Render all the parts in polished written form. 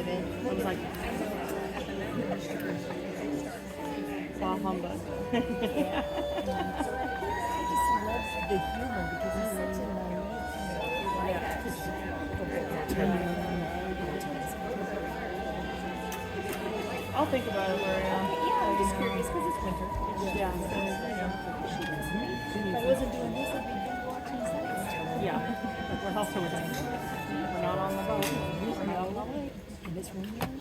did it. It was like, bah humbug. I just love the humor because he's such a I'll think about it, Lori. Yeah, I'm just curious because it's winter. Yeah. If I wasn't doing this, I'd be binge watching series. Yeah. But we're also with We're not on the boat. We're out on the lake. And it's raining outside.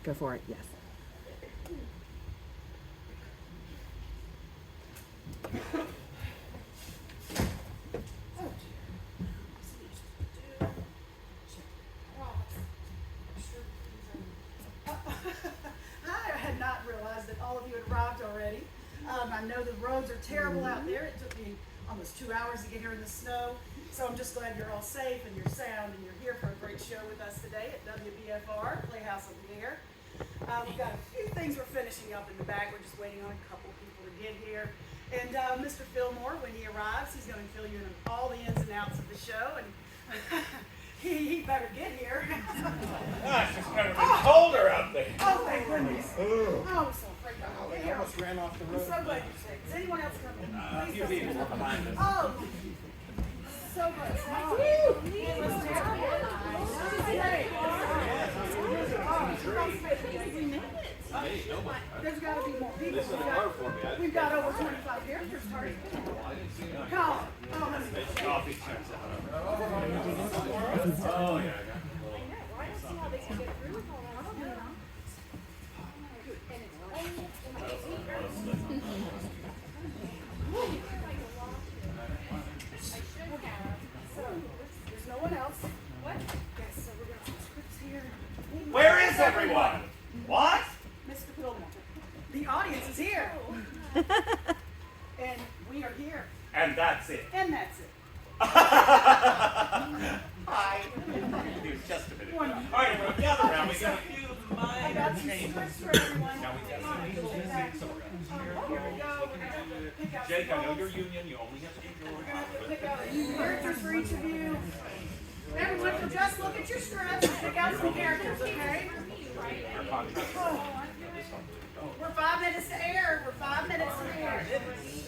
Go for it, yes. I had not realized that all of you had arrived already. I know the roads are terrible out there. It took me almost 2 hours to get here in the snow. So I'm just glad you're all safe and you're sound and you're here for a great show with us today at WBFR, Playhouse of the Air. We've got a few things we're finishing up in the back. We're just waiting on a couple of people to get here. And Mr. Fillmore, when he arrives, he's going to fill you in on all the ins and outs of the show. And he better get here. Gosh, it's never been colder out there. Oh, thank goodness. Oh, I'm so afraid Oh, to they here. almost ran off the I'm road. so glad you're safe. Is anyone else coming? A few people are behind us. Oh, so good. It was terrible. There's got to be more people. We've got over 25 characters starting. Come on. Oh, let me go. Coffee. Oh, yeah. There's no one else. What? Yes, so we're going to have scripts here. Where is everyone? What? Mr. Fillmore, the audience is here. And we are here. And that's it. And that's it. Hi. Here's just a minute. All right, everyone, gather around. We got a few I minor got some changes. scripts for everyone. Now we got some legal things, so we're going to Here we go. We're going to pick out Jake, I know some you're roles. union. You only have to get We're yours. going to pick out a few characters for each of you. Everyone can just look at your scripts and pick out some characters, okay? We're 5 minutes to air. We're 5 minutes to air.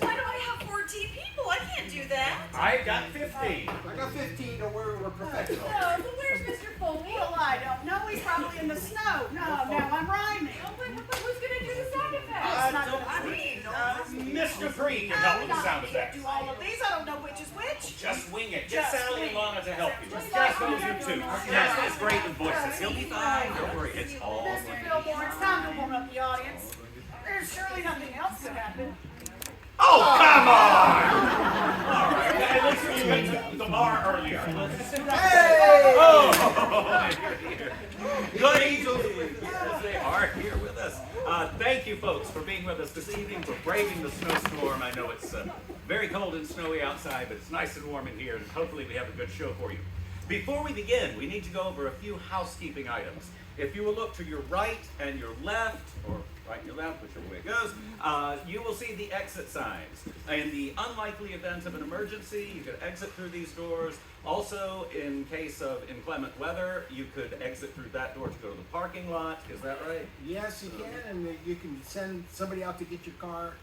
Why do I have 14 people? I can't do that. I got 15. I got 15 to where we're professional. No, but where's Mr. Foley? Well, I don't know. He's probably in the snow. No, now I'm rhyming. Oh, but who's going to do the sound It's effects? not gonna be. Mr. Bree can help with the sound I can't effects. do all of these. I don't know which is which. Just wing it. Just Get Sally wing and it. Lana to help you. Just Just wing those it. you two. Just is great with voices. He'll be fine. Don't worry. It's all Mr. Fillmore, it's time to warm up the audience. There's surely nothing else could happen. Oh, come on! All right. Hey, let's see. You went to the bar earlier. Hey! Oh, you're here. Good angels. Yes, they are here with us. Thank you, folks, for being with us this evening, for braving the snowstorm. I know it's very cold and snowy outside, but it's nice and warm in here, and hopefully we have a good show for you. Before we begin, we need to go over a few housekeeping items. If you will look to your right and your left, or right and your left, whichever way it goes, you will see the exit signs. In the unlikely event of an emergency, you could exit through these doors. Also, in case of inclement weather, you could exit through that door to go to the parking lot. Is that right? Yes, you can, and you can send somebody out to get your car,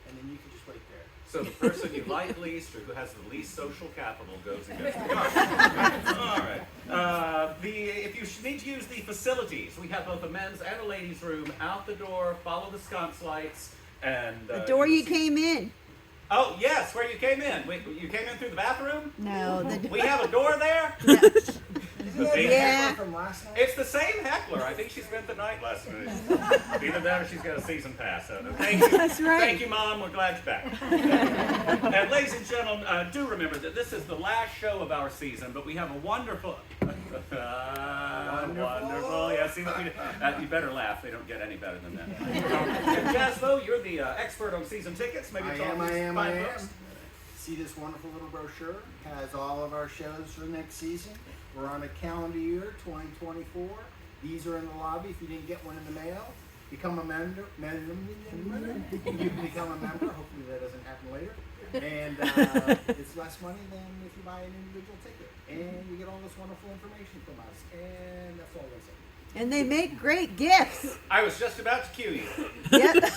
and then you can just wait there. So the person you like least or who has the least social capital goes and gets the car. All right. If you need to use the facilities, we have both a men's and a ladies' room out the door. Follow the sconce lights and The door you came in. Oh yes, where you came in. You came in through the bathroom. No, We have a door there. Isn't that the Yeah. heckler from last night? It's the same heckler. I think she spent the night last night. Either that or she's got a season pass. Thank you. That's right. Thank you, Mom. We're glad you're back. And ladies and gentlemen, do remember that this is the last show of our season, but we have a wonderful... wonderful. Yeah, see what we did? You better laugh. They don't get any better than that. Jaslo, you're the expert on season tickets. Maybe I talk am, us I am, five I am. books. See this wonderful little brochure? Has all of our shows for the next season. We're on a calendar year, 2024. These are in the lobby. If you didn't get one in the mail, become a member. You can become a member. Hopefully that doesn't happen later. And it's less money than if you buy an individual ticket. And you get all this wonderful information from us. And that's all I say. And they make great gifts. I was just about to cue you. Yep.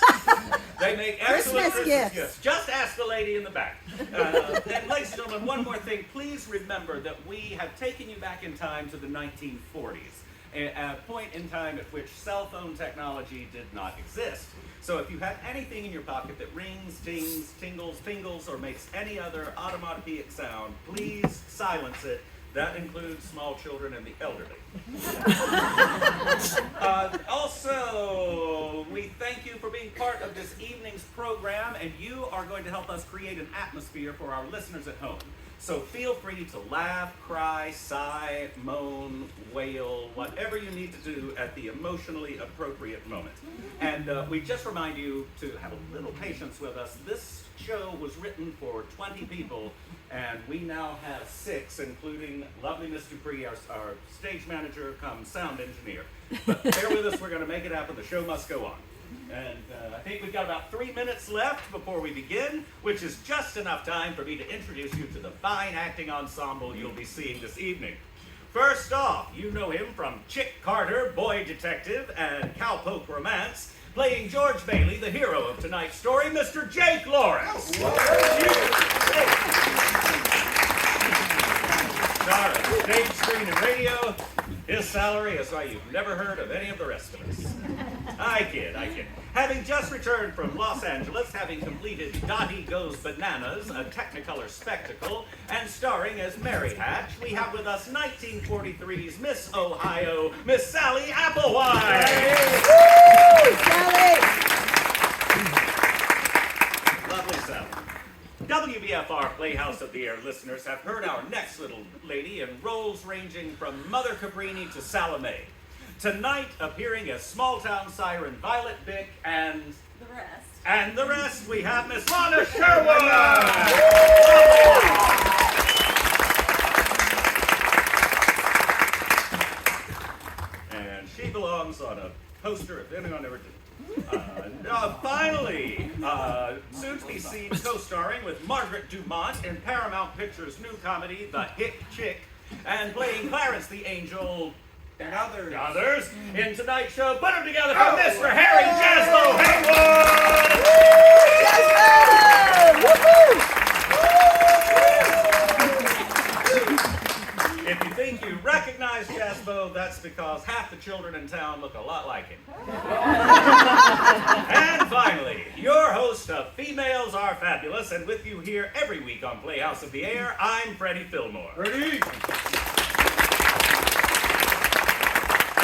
They make excellent Christmas gifts. Just ask the lady in the back. And ladies and gentlemen, one more thing. Please remember that we have taken you back in time to the 1940s, a point in time at which cell phone technology did not exist. So if you have anything in your pocket that rings, tings, tingles, pingles, or makes any other automatopoeic sound, please silence it. That includes small children and the elderly. Also, we thank you for being part of this evening's program, and you are going to help us create an atmosphere for our listeners at home. So feel free to laugh, cry, sigh, moan, wail, whatever you need to do at the emotionally appropriate moment. And we just remind you to have a little patience with us. This show was written for 20 people, and we now have 6, including lovely Miss Dupree, our stage manager, come sound engineer. But bear with us, we're going to make it happen. The show must go on. And I think we've got about 3 minutes left before we begin, which is just enough time for me to introduce you to the fine acting ensemble you'll be seeing this evening. First off, you know him from Chick Carter, Boy Detective, and Cowpoke Romance, playing George Bailey, the hero of tonight's story, Mr. Jake Lawrence. Star of stage, screen, and radio. His salary is why you've never heard of any of the rest of us. I kid. Having just returned from Los Angeles, having completed Dottie Goes Bananas, a Technicolor spectacle, and starring as Mary Hatch, we have with us 1943's Miss Ohio, Miss Sally Applewhite. Woo! Sally! Lovely Sally. WBFR Playhouse of the Air listeners have heard our next little lady in roles ranging from Mother Cabrini to Salome. Tonight, appearing as small-town siren Violet Bick and the rest, we have Miss Rhonda Sherwood! And she belongs on a poster if anyone ever did. Finally, soon to be seen co-starring with Margaret Dumont in Paramount Pictures' new comedy, The Hick Chick, and playing Clarence the Angel and others in tonight's show. Put them together for Mr. Harry Jaslow Haywood! If you think you recognize Jaslow, that's because half the children in town look a lot like him. And finally, your host of Females Are Fabulous, and with you here every week on Playhouse of the Air, I'm Freddie Fillmore. Ready?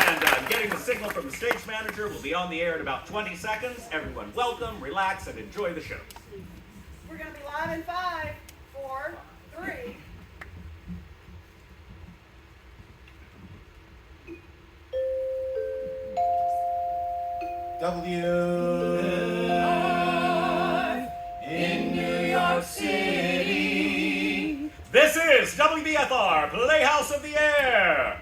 And getting the signal from the stage manager. We'll be on the air in about 20 seconds. Everyone welcome, relax, and enjoy the show. We're going to be live in 5, 4, 3. In New York City. This is WBFR Playhouse of the Air.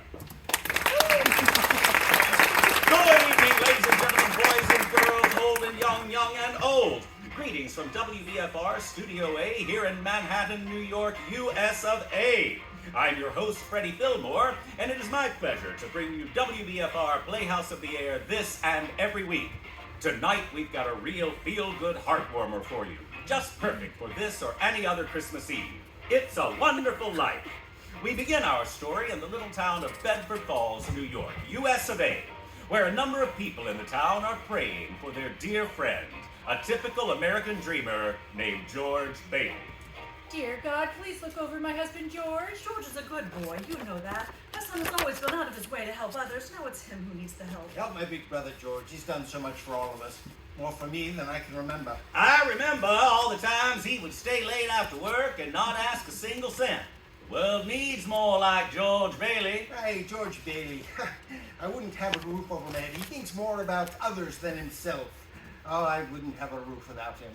Good evening, ladies and gentlemen, boys and girls, old and young and old. Greetings from WBFR Studio A here in Manhattan, New York, US of A. I'm your host, Freddie Fillmore, and it is my pleasure to bring you WBFR Playhouse of the Air this and every week. Tonight, we've got a real feel-good heartwarmer for you, just perfect for this or any other Christmas Eve. It's a Wonderful Life. We begin our story in the little town of Bedford Falls, New York, US of A, where a number of people in the town are praying for their dear friend, a typical American dreamer named George Bailey. Dear God, please look over my husband George. George is a good boy, you know that. My son has always gone out of his way to help others. Now it's him who needs the help. Help my big brother George. He's done so much for all of us. More for me than I can remember. I remember all the times he would stay late after work and not ask a single cent. The world needs more like George Bailey. Hey, George Bailey. I wouldn't have a roof over my head. He thinks more about others than himself. Oh, I wouldn't have a roof without him.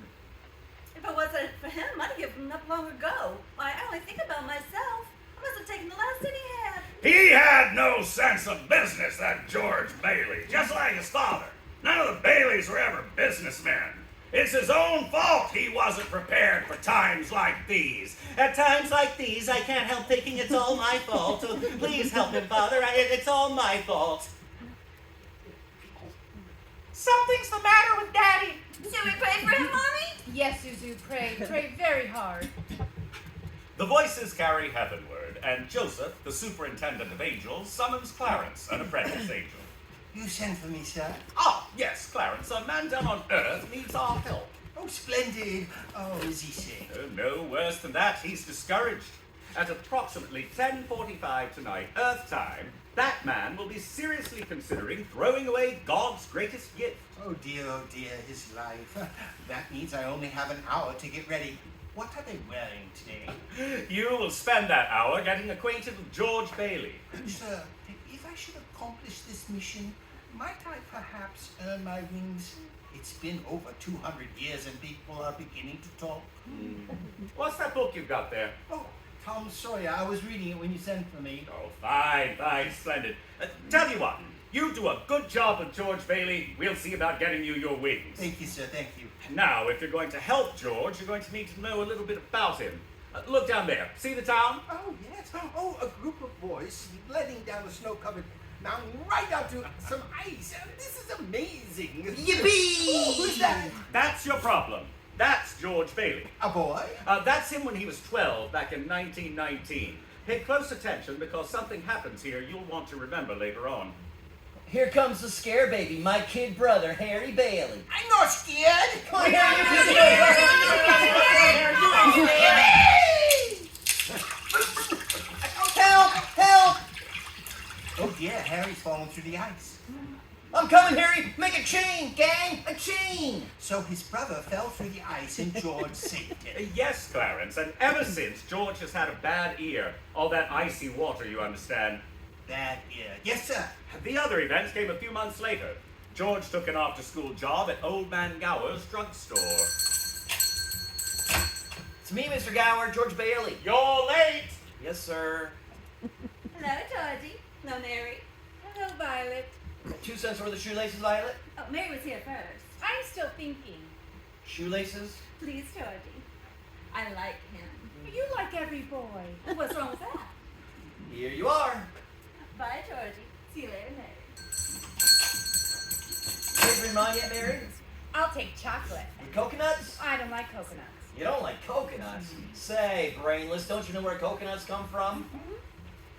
If it wasn't for him, I'd have given up long ago. Why, I only think about myself. I must have taken the last cent he had. He had no sense of business, that George Bailey, just like his father. None of the Baileys were ever businessmen. It's his own fault he wasn't prepared for times like these. At times like these, I can't help thinking it's all my fault. So please help him, Father. It's all my fault. Something's the matter with Daddy. Should we pray for him, Mommy? Yes, Zuzu, pray. Pray very hard. The voices carry heavenward, and Joseph, the superintendent of angels, summons Clarence, an apprentice angel. You sent for me, sir? Ah, yes, Clarence, a man down on Earth needs our help. Oh, splendid. Oh, is he sick? No worse than that, he's discouraged. At approximately 10:45 tonight, Earth time, that man will be seriously considering throwing away God's greatest gift. Oh, dear, his life. That means I only have an hour to get ready. What are they wearing today? You will spend that hour getting acquainted with George Bailey. Sir, if I should accomplish this mission, might I perhaps earn my wings? It's been over 200 years and people are beginning to talk. What's that book you've got there? Oh, Tom Sawyer. I was reading it when you sent for me. Oh, fine, splendid. Tell you what, you do a good job with George Bailey. We'll see about getting you your wings. Thank you, sir. Thank you. Now, if you're going to help George, you're going to need to know a little bit about him. Look down there. See the town? Oh, yes. Oh, a group of boys sledding down a snow-covered mountain right out to some ice. This is amazing. Yippee! Oh, who's that? That's your problem. That's George Bailey. A boy? That's him when he was 12 back in 1919. Pay close attention because something happens here you'll want to remember later on. Here comes the scare baby, my kid brother, Harry Bailey. I'm not scared. Come on, Help! Help! Oh dear, Harry's fallen through the ice. I'm coming, Harry! Make a chain, gang! A chain! So his brother fell through the ice and George saved him. Yes, Clarence, and ever since, George has had a bad ear. All that icy water, you understand. Bad ear. Yes, sir. The other events came a few months later. George took an after-school job at Old Man Gower's drugstore. It's me, Mr. Gower, George Bailey. You're late! Yes, sir. Hello, Georgie. Hello, Mary. Hello, Violet. 2 cents worth of shoelaces, Violet? Oh, Mary was here first. I'm still thinking. Shoelaces? Please, Georgie. I like him. You like every boy. What's wrong with that? Here you are. Bye, Georgie. See you later, Mary. Favorite mine yet, Mary? I'll take chocolate. With coconuts? I don't like coconuts. You don't like coconuts? Say, brainless, don't you know where coconuts come from?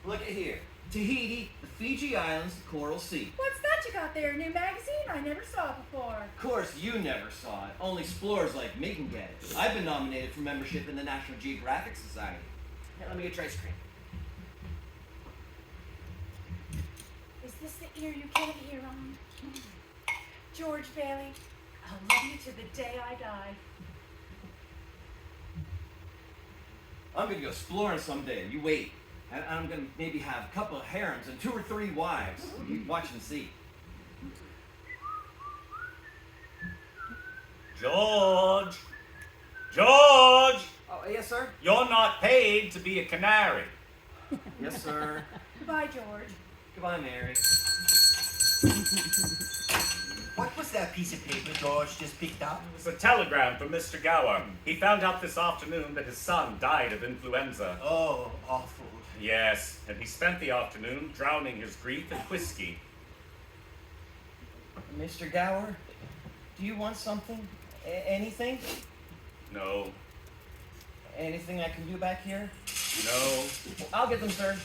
Look at here. Tahiti, the Fiji Islands, the Coral Sea. What's that you got there? A new magazine? I never saw it before. Of course, you never saw it. Only explorers like me can get it. I've been nominated for membership in the National Geographic Society. Now, let me get your ice cream. Is this the ear you came here on? George Bailey, I'll love you to the day I die. I'm gonna go exploring someday. You wait. And I'm gonna maybe have a couple of harems and 2 or 3 wives. You watch and see. George! George! Oh, yes, sir? You're not paid to be a canary. Yes, sir. Goodbye, George. Goodbye, Mary. What was that piece of paper George just picked up? It's a telegram from Mr. Gower. He found out this afternoon that his son died of influenza. Oh, awful. Yes, and he spent the afternoon drowning his grief in whiskey. Mr. Gower, do you want something? Anything? No, Anything I can do back here? no. I'll get them, sir.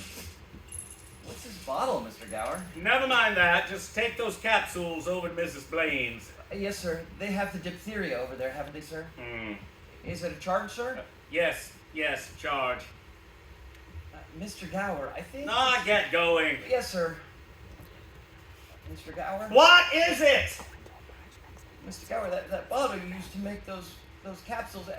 What's this bottle, Mr. Gower? Never mind that. Just take those capsules over to Mrs. Blaine's. Yes, sir. They have the diphtheria over there, haven't they, sir? Is it a charge, sir? Yes, charge. Mr. Gower, I think... Now get going. Yes, sir. Mr. Gower? What is it? Mr. Gower, that bottle you used to make those capsules,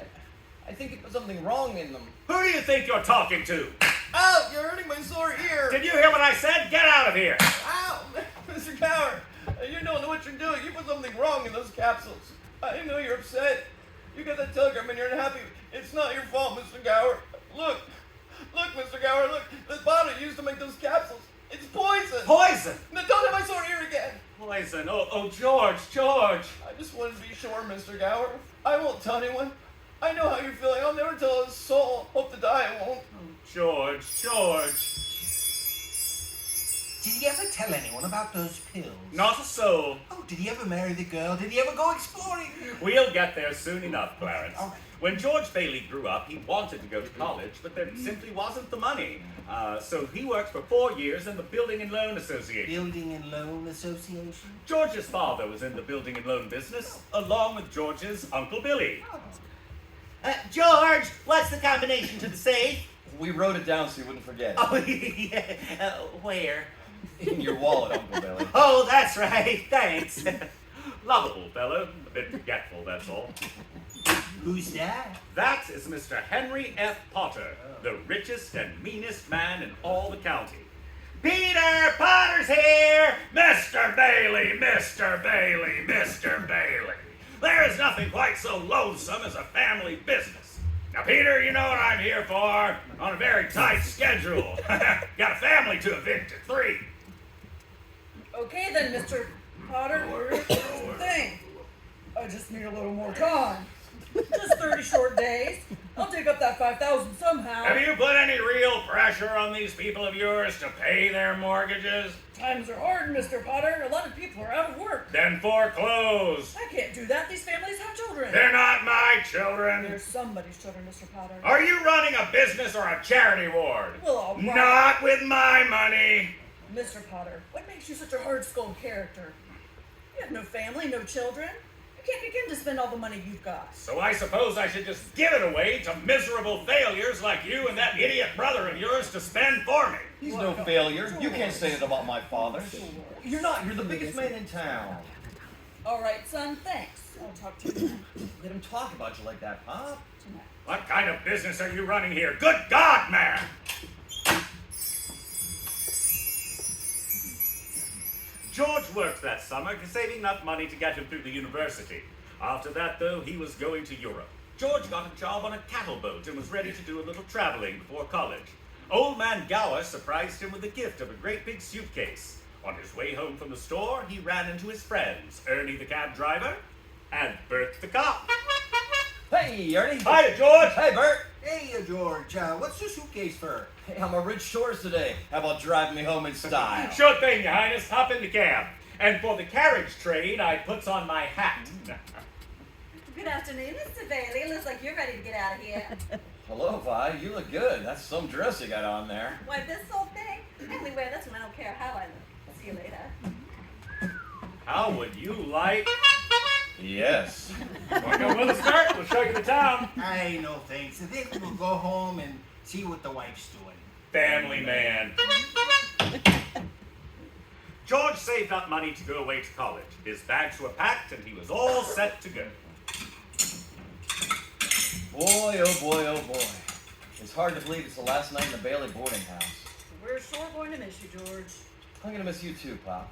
I think it was something wrong in them. Who do you think you're talking to? Oh, you're hurting my sore ear! Did you hear what I said? Get out of here! Ow! Mr. Gower, you don't know what you're doing. You put something wrong in those capsules. I know you're upset. You got that telegram and you're unhappy. It's not your fault, Mr. Gower. Look, Mr. Gower, look. The bottle you used to make those capsules. It's poison. Poison? Now, don't have my sore ear again. Poison. Oh, George. just wanted to be sure, Mr. Gower. I won't tell anyone. I know how you're feeling. I'll never tell a soul. Hope to die I won't. George. Did he ever tell anyone about those pills? Not a soul. Oh, did he ever marry the girl? Did he ever go exploring? We'll get there soon enough, Clarence. All right. When George Bailey grew up, he wanted to go to college, but there simply wasn't the money. So he worked for 4 years in the Building and Loan Association. Building and Loan Association? George's father was in the building and loan business, along with George's Uncle Billy. George, what's the combination to the safe? We wrote it down so you wouldn't forget. Oh, yeah. Where? In your wallet, Uncle Billy. Oh, that's right. Thanks. Lovable fellow, a bit forgetful, that's all. Who's that? That is Mr. Henry F. Potter, the richest and meanest man in all the county. Peter Potter's here! Mr. Bailey, Mr. Bailey, Mr. Bailey. There is nothing quite so loathsome as a family business. Now, Peter, you know what I'm here for. On a very tight schedule. Got a family to evict at 3. Okay then, Mr. Potter, here's the thing. I just need a little more time. Just 30 short days. I'll dig up that 5,000 somehow. Have you put any real pressure on these people of yours to pay their mortgages? Times are hard, Mr. Potter. A lot of people are out of work. Then foreclose. I can't do that. These families have children. They're not my children. They're somebody's children, Mr. Potter. Are you running a business or a charity ward? Well, all right. Not with my money. Mr. Potter, what makes you such a hard-skulled character? You have no family, no children. You can't begin to spend all the money you've got. So I suppose I should just give it away to miserable failures like you and that idiot brother of yours to spend for me. He's no failure. You can't say that about my father. You're not. You're the biggest man in town. All right, son, thanks. I'll talk to you Let him talk about you like that, Pop. tonight. What kind of business are you running here? Good God, man! George worked that summer, saving enough money to get him through the university. After that, though, he was going to Europe. George got a job on a cattle boat and was ready to do a little traveling before college. Old man Gower surprised him with the gift of a great big suitcase. On his way home from the store, he ran into his friends, Ernie the cab driver and Bert the cop. Hey, Ernie. Hiya, George! Hey, Bert. Hey, George, what's your suitcase for? Hey, I'm a rich shores today. How about driving me home in style? Sure thing, Your Highness. Hop in the cab. And for the carriage trade, I puts on my hat. Good afternoon, Mr. Bailey. Looks like you're ready to get out of here. Hello, Vi. You look good. That's some dress you got on there. Why, this whole thing? I only wear this when I don't care how I look. See you later. How would you like? Yes. Want to go with us, Bert? We'll show you the town. I no thanks. I think we'll go home and see what the wife's doing. Family man. George saved up money to go away to college. His bags were packed and he was all set to go. Boy, oh boy, oh boy. It's hard to believe it's the last night in the Bailey boarding house. We're sure going to miss you, George. I'm gonna miss you too, Pop.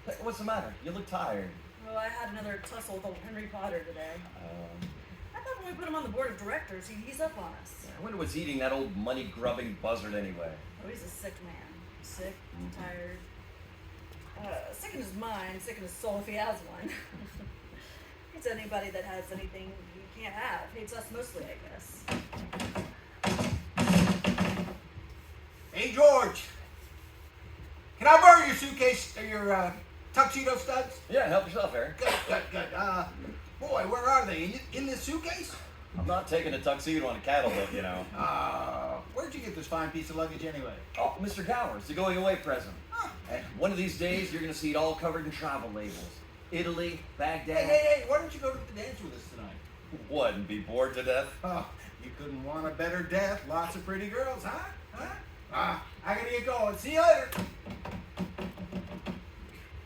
Hey, what's the matter? You look tired. Well, I had another tussle with old Henry Potter today. I thought when we put him on the board of directors, he'd ease up on us. I wonder what's eating that old money-grubbing buzzard anyway. Oh, he's a sick man. Sick, tired. Sick in his mind, sick in his soul if he has one. Hates anybody that has anything he can't have. Hates us mostly, I guess. Hey, George, can I borrow your suitcase or your tuxedo studs? Yeah, help yourself, Eric. Good. Boy, where are they? In this suitcase? I'm not taking a tuxedo on a cattle boat, you know. Where'd you get this fine piece of luggage anyway? Oh, Mr. Gower, it's a going away present. And one of these days, you're gonna see it all covered in travel labels. Italy, Baghdad. Hey, why don't you go to the dance with us tonight? What, and be bored to death? Oh, you couldn't want a better death. Lots of pretty girls, huh? I gotta get going. See you later.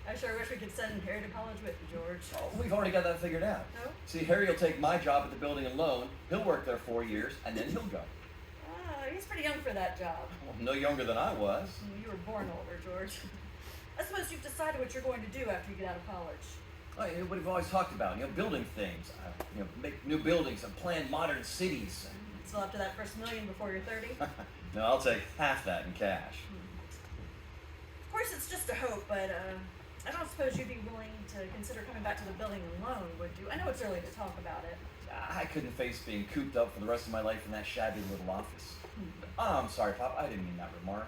I sure wish we could send Harry to college with you, George. Oh, we've already got that figured out. No? See, Harry will take my job at the building and loan. He'll work there 4 years, and then he'll go. He's pretty young for that job. Well, no younger than I was. You were born older, George. I suppose you've decided what you're going to do after you get out of college. What we've always talked about, building things. Make new buildings and plan modern cities. Still up to that first million before you're 30? No, I'll take half that in cash. Of course, it's just a hope, but I don't suppose you'd be willing to consider coming back to the building alone, would you? I know it's early to talk about it. I couldn't face being cooped up for the rest of my life in that shabby little office. Oh, I'm sorry, Pop. I didn't mean that remark.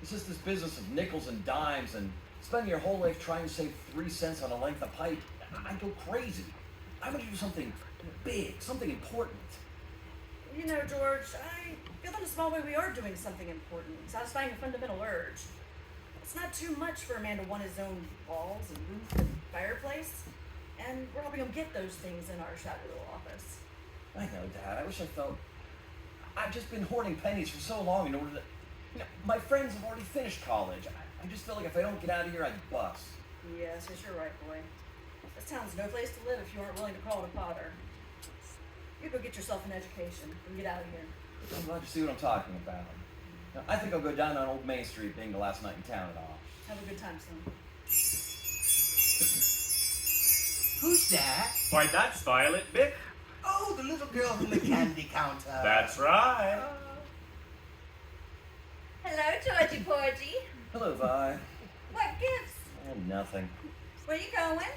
It's just this business of nickels and dimes and spending your whole life trying to save 3 cents on a length of pipe. I go crazy. I want to do something big, something important. You know, George, I feel in a small way we are doing something important, satisfying a fundamental urge. It's not too much for a man to want his own walls and roof and fireplace, and we're helping him get those things in our shabby little office. I know, Dad. I wish I felt... I've just been hoarding pennies for so long in order to... my friends have already finished college. I just feel like if I don't get out of here, I'd bust. Yes, you're right, boy. This town's no place to live if you aren't willing to crawl to Potter. You go get yourself an education and get out of here. I'm glad you see what I'm talking about. Now, I think I'll go down on Old Main Street, being the last night in town and all. Have a good time, son. Who's that? Why, that's Violet Bick. Oh, the little girl from the candy counter. That's right. Hello, Georgie Porgy. Hello, Vi. What gifts? Oh, nothing. Where you going?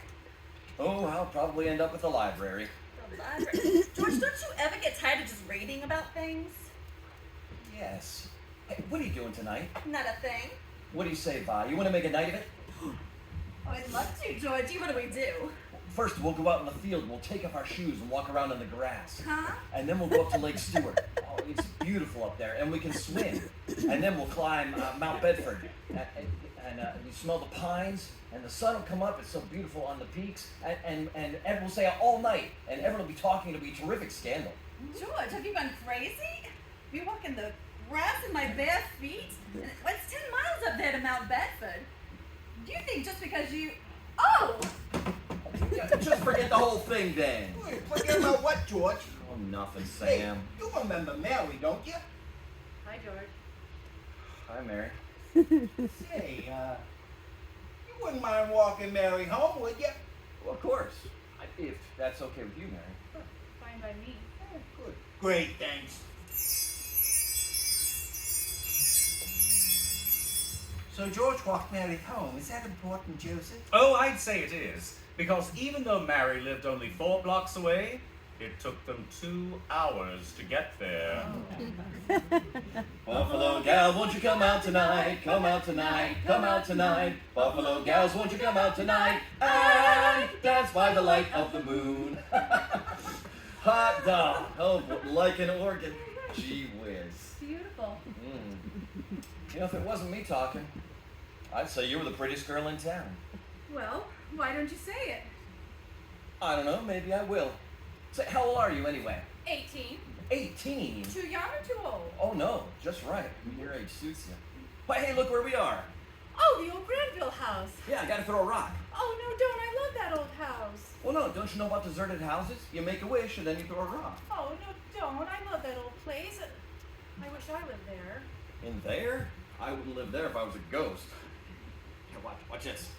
Oh, I'll probably end up at the library. The library. George, don't you ever get tired of just reading about things? Yes. Hey, what are you doing tonight? Not a thing. What do you say, Vi? You want to make a night of it? Oh, I'd love to, Georgie. What do we do? First, we'll go out in the field. We'll take off our shoes and walk around in the grass. Huh? And then we'll go up to Lake Stewart. Oh, it's beautiful up there. And we can swim. And then we'll climb Mount Bedford. And you smell the pines. And the sun will come up. It's so beautiful on the peaks. And everyone will stay out all night. And everyone will be talking. It'll be a terrific scandal. George, have you gone crazy? You walk in the grass in my bare feet? It's 10 miles up there to Mount Bedford. Do you think just because you... Oh! Just forget the whole thing, then. Wait, forget about what, George? Oh, nothing, Hey, Sam. you remember Mary, don't you? Hi, George. Hi, Mary. Say, you wouldn't mind walking Mary home, would you? Well, of course. If that's okay with you, Mary. Fine by me. Good. Great, thanks. So George walked Mary home. Is that important, Joseph? Oh, I'd say it is. Because even though Mary lived only 4 blocks away, it took them 2 hours to get there. Buffalo gals, won't you come out tonight? Come out tonight, come out tonight. Buffalo gals, won't you come out tonight? And dance by the light of the moon. Hot dog. Oh, like an organ. Gee whiz. Beautiful. You know, if it wasn't me talking, I'd say you were the prettiest girl in town. Well, why don't you say it? I don't know, maybe I will. Say, how old are you anyway? 18. 18? Too young or too old? Oh no, just right. Your age suits you. But hey, look where we are. Oh, the old Granville house. Yeah, I gotta throw a rock. Oh, no, don't. I love that old house. Well, no, don't you know about deserted houses? You make a wish and then you throw a rock. Oh, no, don't. I love that old place. I wish I lived there. In there? I wouldn't live there if I was a ghost. Here, watch this.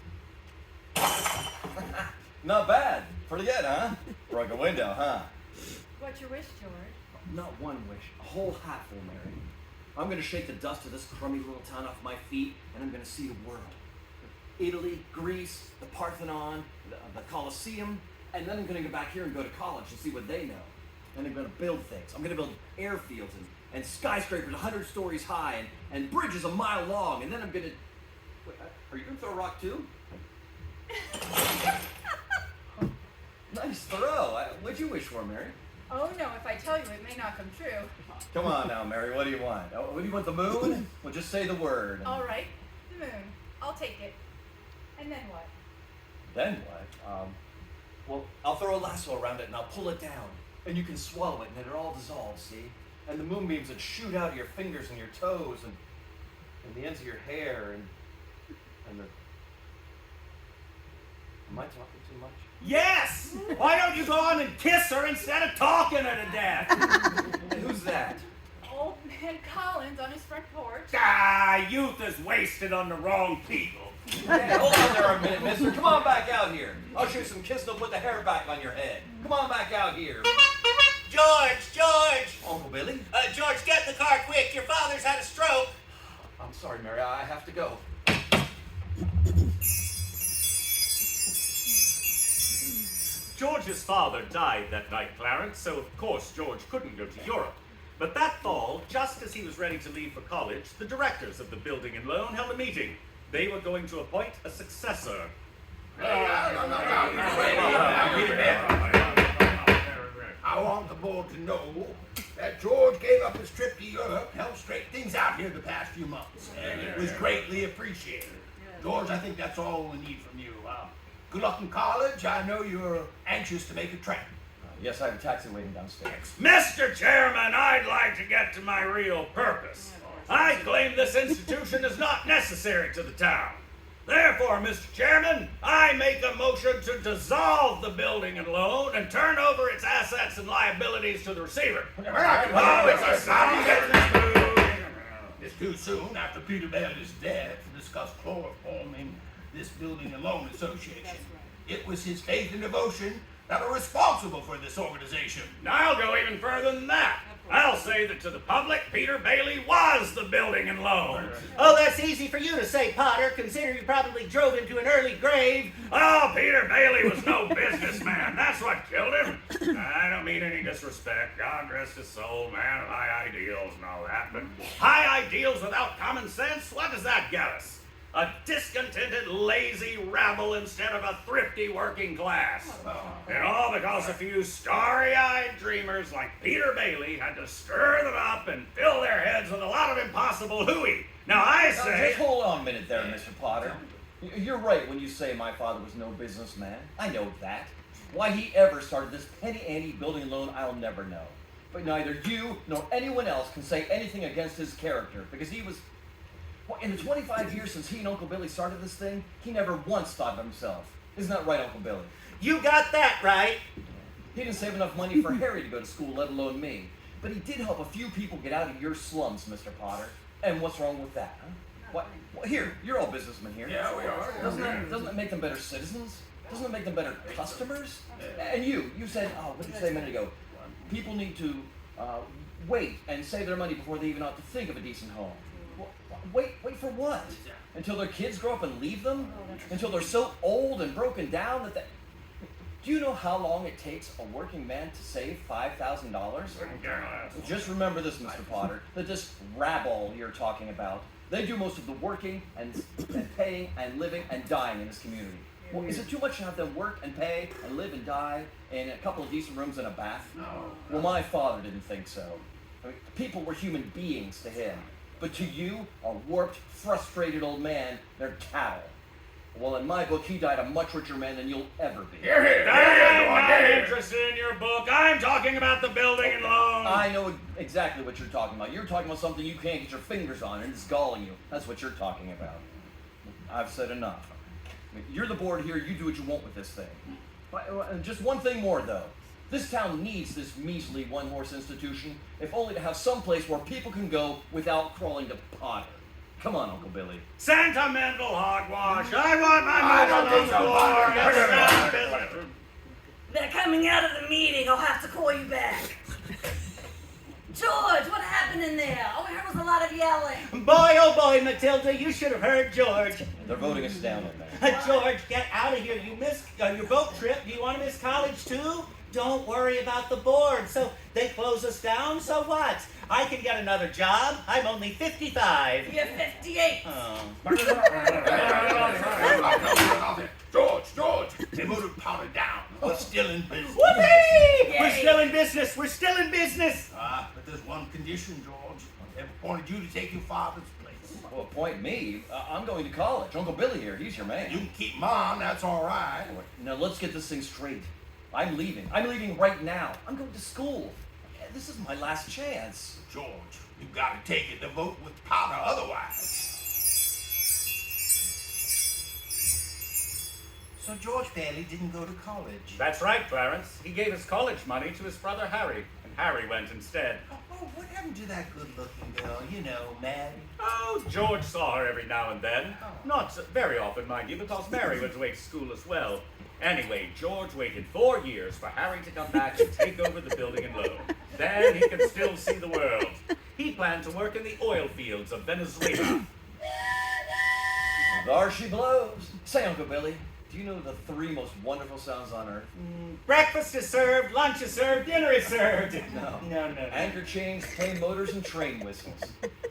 Not bad. Pretty good, huh? Broke a window, huh? What's your wish, George? Not one wish, a whole hatful, Mary. I'm gonna shake the dust of this crummy little town off my feet, and I'm gonna see the world. Italy, Greece, the Parthenon, the Colosseum, and then I'm gonna go back here and go to college and see what they know. And I'm gonna build things. I'm gonna build airfields and skyscrapers 100 stories high and bridges a mile long, and then I'm gonna... Wait, are you gonna throw a rock too? Nice throw. What'd you wish for, Mary? Oh, no, if I tell you, it may not come true. Come on now, Mary. What do you want? Oh, what do you want, the moon? Well, just say the word. All right, the moon. I'll take it. And then what? Then what? Well, I'll throw a lasso around it and I'll pull it down. And you can swallow it and then it all dissolves, see? And the moonbeams would shoot out of your fingers and your toes and the ends of your hair and the... Am I talking too much? Yes! Why don't you go on and kiss her instead of talking her to death? And who's that? Old man Collins on his front porch. Ah, youth is wasted on the wrong people. Hey, hold on there a minute, mister. Come on back out here. I'll show you some kissing to put the hair back on your head. Come on back out here. George! Uncle Billy? George, get in the car quick. Your father's had a stroke. I'm sorry, Mary. I have to go. George's father died that night, Clarence, so of course George couldn't go to Europe. But that fall, just as he was ready to leave for college, the directors of the building and loan held a meeting. They were going to appoint a successor. I want the board to know that George gave up his trip to Europe, helped straighten things out here the past few months, and it was greatly appreciated. George, I think that's all we need from you. Good luck in college. I know you're anxious to make a trek. Yes, I have a taxi waiting downstairs. Mr. Chairman, I'd like to get to my real purpose. I claim this institution is not necessary to the town. Therefore, Mr. Chairman, I make a motion to dissolve the building and loan and turn over its assets and liabilities to the receiver. Oh, it's a sound business. It's too soon after Peter Bailey's death to discuss chloroforming this building and loan association. It was his faith and devotion that are responsible for this organization. I'll go even further than that. I'll say that to the public, Peter Bailey was the building and loan. Oh, that's easy for you to say, Potter, considering you probably drove him to an early grave. Oh, Peter Bailey was no businessman. That's what killed him. I don't mean any disrespect. God rest his soul, man of high ideals and all that. But high ideals without common sense, what does that get us? A discontented, lazy rabble instead of a thrifty working class. And all because a few starry-eyed dreamers like Peter Bailey had to stir them up and fill their heads with a lot of impossible hooey. Now I say... Just hold on a minute there, Mr. Potter. You're right when you say my father was no businessman. I know that. Why he ever started this penny-ante building loan, I'll never know. But neither you nor anyone else can say anything against his character, because he was... Well, in the 25 years since he and Uncle Billy started this thing, he never once thought of himself. Isn't that right, Uncle Billy? You got that right. He didn't save enough money for Harry to go to school, let alone me. But he did help a few people get out of your slums, Mr. Potter. And what's wrong with that, huh? What? Well, here, you're all businessmen here. Yeah, we are. Doesn't it make them better citizens? Doesn't it make them better customers? And you said, what did you say a minute ago? People need to wait and save their money before they even ought to think of a decent home. Wait for what? Until their kids grow up and leave them? Until they're so old and broken down that they... Do you know how long it takes a working man to save $5,000? Just remember this, Mr. Potter, that this rabble you're talking about, they do most of the working and paying and living and dying in this community. Well, is it too much to have them work and pay and live and die in a couple of decent rooms and a bath? No. Well, my father didn't think so. I mean, people were human beings to him. But to you, a warped, frustrated old man, they're cattle. Well, in my book, he died a much richer man than you'll ever be. I'm not interested in your book. I'm talking about the building and loan. I know exactly what you're talking about. You're talking about something you can't get your fingers on, and it's galling you. That's what you're talking about. I've said enough. I mean, you're the board here. You do what you want with this thing. Just one thing more, though. This town needs this measly one-horse institution, if only to have some place where people can go without crawling to Potter. Come on, Uncle Billy. Sentimental hogwash. I want my motion on the floor. They're coming out of the meeting. I'll have to call you back. George, what happened in there? Oh, there was a lot of yelling. Boy, oh boy, Matilda, you should have heard George. They're voting us down on that. George, get out of here. You missed your boat trip. Do you want to miss college too? Don't worry about the board. So they close us down, so what? I can get another job. I'm only 55. You're 58. Oh. George, they voted Potter down. We're still in business. Whoopee! We're still in business. We're still in business. But there's one condition, George. They appointed you to take your father's place. Well, appoint me? I'm going to college. Uncle Billy here, he's your man. You can keep mine, that's all right. Now, let's get this thing straight. I'm leaving. I'm leaving right now. I'm going to school. This is my last chance. George, you've got to take it to vote with Potter otherwise. So George Bailey didn't go to college. That's right, Clarence. He gave his college money to his brother Harry, and Harry went instead. Oh, what happened to that good-looking girl? You know, Mary. Oh, George saw her every now and then. Not very often, mind you, because Mary went away to school as well. Anyway, George waited 4 years for Harry to come back and take over the building and loan. Then he could still see the world. He planned to work in the oil fields of Venezuela. There she blows. Say, Uncle Billy, Do you know the 3 most wonderful sounds on earth? Breakfast is served, lunch is served, dinner is served. No. Anchor chains, plane motors, and train whistles.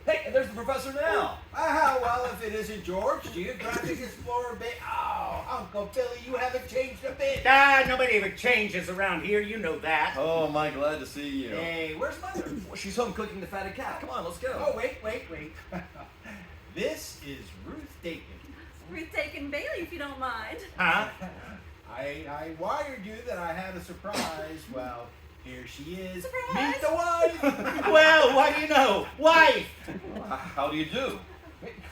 Hey, there's the professor now. Well, if it isn't George, Geographic Explorer Oh, Uncle Billy, you haven't changed a bit. Nobody ever changes around here, you know that. Oh, my, glad to see you. Hey, where's Mother? Well, she's home cooking the fatted cat. Come on, let's go. Oh, wait. This is Ruth Dakin. Ruth Dakin Bailey, if you don't mind. Huh? I wired you that I had a surprise. Well, here she is. Surprise! Meet the wife. Well, what do you know? Wife! How do you do?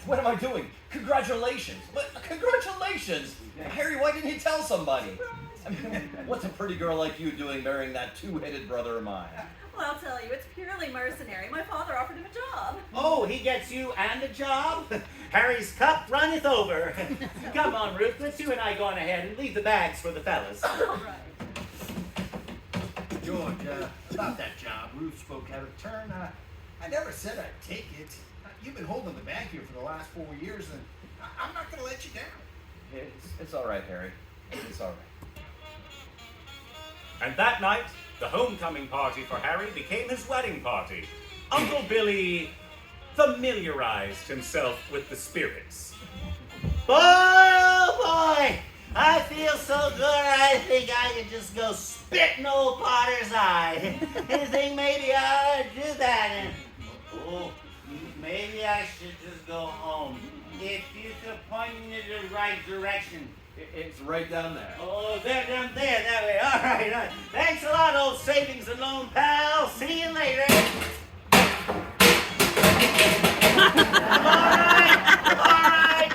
What am I doing? Congratulations. Congratulations. Harry, why didn't you tell somebody? I mean, what's a pretty girl like you doing marrying that 2-headed brother of mine? Well, I'll tell you, it's purely mercenary. My father offered him a job. Oh, he gets you and a job? Harry's cup runneth over. Come on, Ruth, let's you and I go on ahead and leave the bags for the fellas. All right. George, about that job, Ruth spoke out of turn. I never said I'd take it. You've been holding the bag here for the last 4 years, and I'm not going to let you down. It's all right, Harry. It's all right. And that night, the homecoming party for Harry became his wedding party. Uncle Billy familiarized himself with the spirits. Boy, oh boy! I feel so good I think I could just go spit in old Potter's eye. You think maybe I ought to do that? And, oh, maybe I should just go home. If you could point me in the right direction. It's right down there. Oh, there, down there, that way. All right. Thanks a lot, old savings and loan pal. See you later. All right.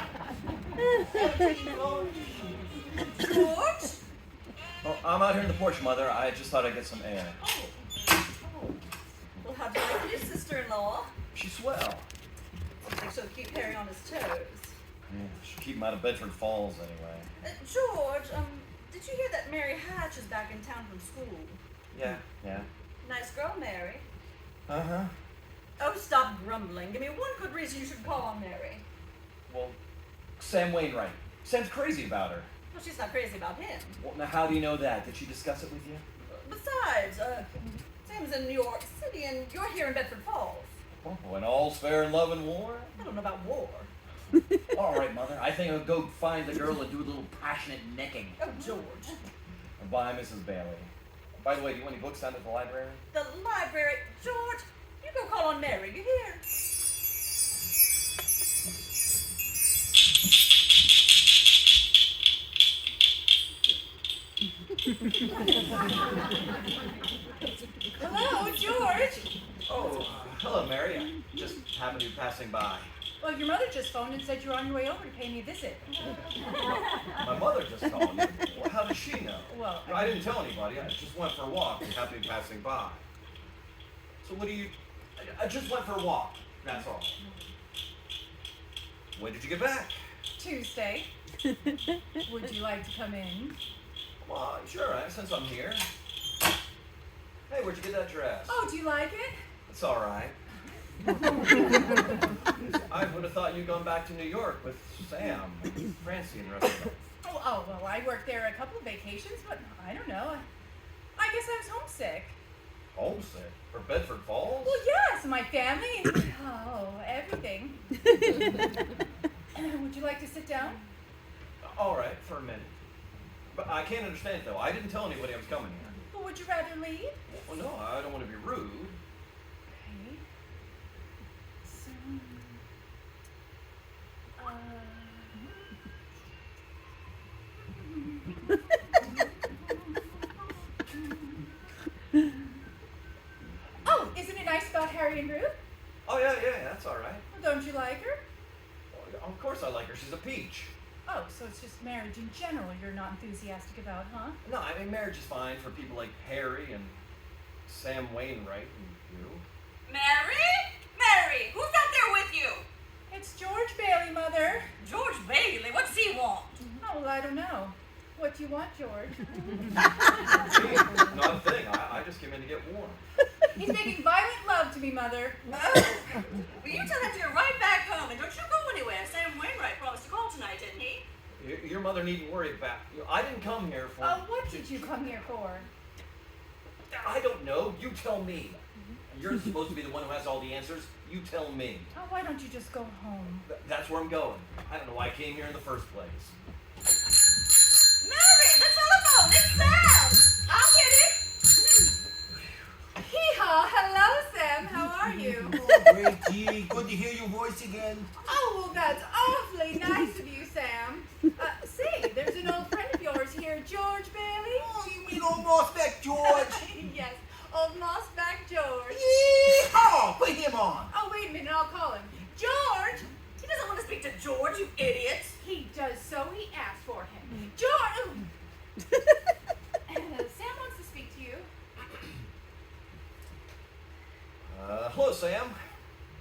George? Well, I'm out here in the porch, Mother. I just thought I'd get some air. Oh. Well, how'd you like your sister-in-law? She's swell. I think she'll keep Harry on his toes. Yeah, should keep him out of Bedford Falls anyway. George, did you hear that Mary Hatch is back in town from school? Yeah. Nice girl, Mary. Uh-huh. Oh, stop grumbling. Give me one good reason you should call on Mary. Well, Sam Wainwright. Sam's crazy about her. Well, she's not crazy about him. Well, now how do you know that? Did she discuss it with you? Besides, Sam's in New York City and you're here in Bedford Falls. Oh, when all's fair in love and war? I don't know about war. All right, Mother. I think I'll go find the girl and do a little passionate necking. Oh, George. Bye, Mrs. Bailey. By the way, do you want any books down at the library? The library. George, you go call on Mary. You hear? Hello, George. Oh, hello, Mary. I just happened to be passing by. Well, your mother just phoned and said you're on your way over to pay me a visit. My mother just called you. Well, how does she know? Well, I didn't tell anybody. I just went for a walk and happened to be passing by. So what do you... I just went for a walk. That's all. When did you get back? Tuesday. Would you like to come in? Well, sure, since I'm here. Hey, where'd you get that dress? Oh, do you like it? It's all right. I would have thought you'd gone back to New York with Sam, Francie, and the rest of them. Oh, well, I worked there a couple of vacations, but I don't know. I guess I was homesick. Homesick? For Bedford Falls? Well, yes, my family, everything. Would you like to sit down? All right, for a minute. But I can't understand, though. I didn't tell anybody I was coming here. Well, would you rather leave? Well, no, I don't want to be rude. Okay. So, oh, isn't it nice about Harry and Ruth? Oh, yeah, that's all right. Well, don't you like her? Well, of course I like her. She's a peach. Oh, so it's just marriage in general you're not enthusiastic about, huh? No, I mean, marriage is fine for people like Harry and Sam Wainwright and you. Mary? Mary, who's out there with you? It's George Bailey, Mother. George Bailey. What does he want? Oh, well, I don't know. What do you want, George? Not a thing. I just came in to get warm. He's making violent love to me, Mother. Oh. Well, you tell him to go right back home, and don't you go anywhere. Sam Wainwright promised to call tonight, didn't he? Your mother needn't worry about. I didn't come here for. What did you come here for? I don't know. You tell me. You're supposed to be the one who has all the answers. You tell me. Oh, why don't you just go home? That's where I'm going. I don't know why I came here in the first place. Mary, the telephone! It's Sam! I'll get it! Hee-haw! Hello, Sam. How are you? Oh, Reggie, good to hear your voice again. Oh, well, that's awfully nice of you, Sam. Say, there's an old friend of yours here, George Bailey. Oh, you mean old Mossback George? Yes, old Mossback George. Yeehaw! Put him on. Oh, wait a minute, I'll call him. George! He doesn't want to speak to George, you idiots. He does so he asked for him. George! Sam wants to speak to you. Hello, Sam.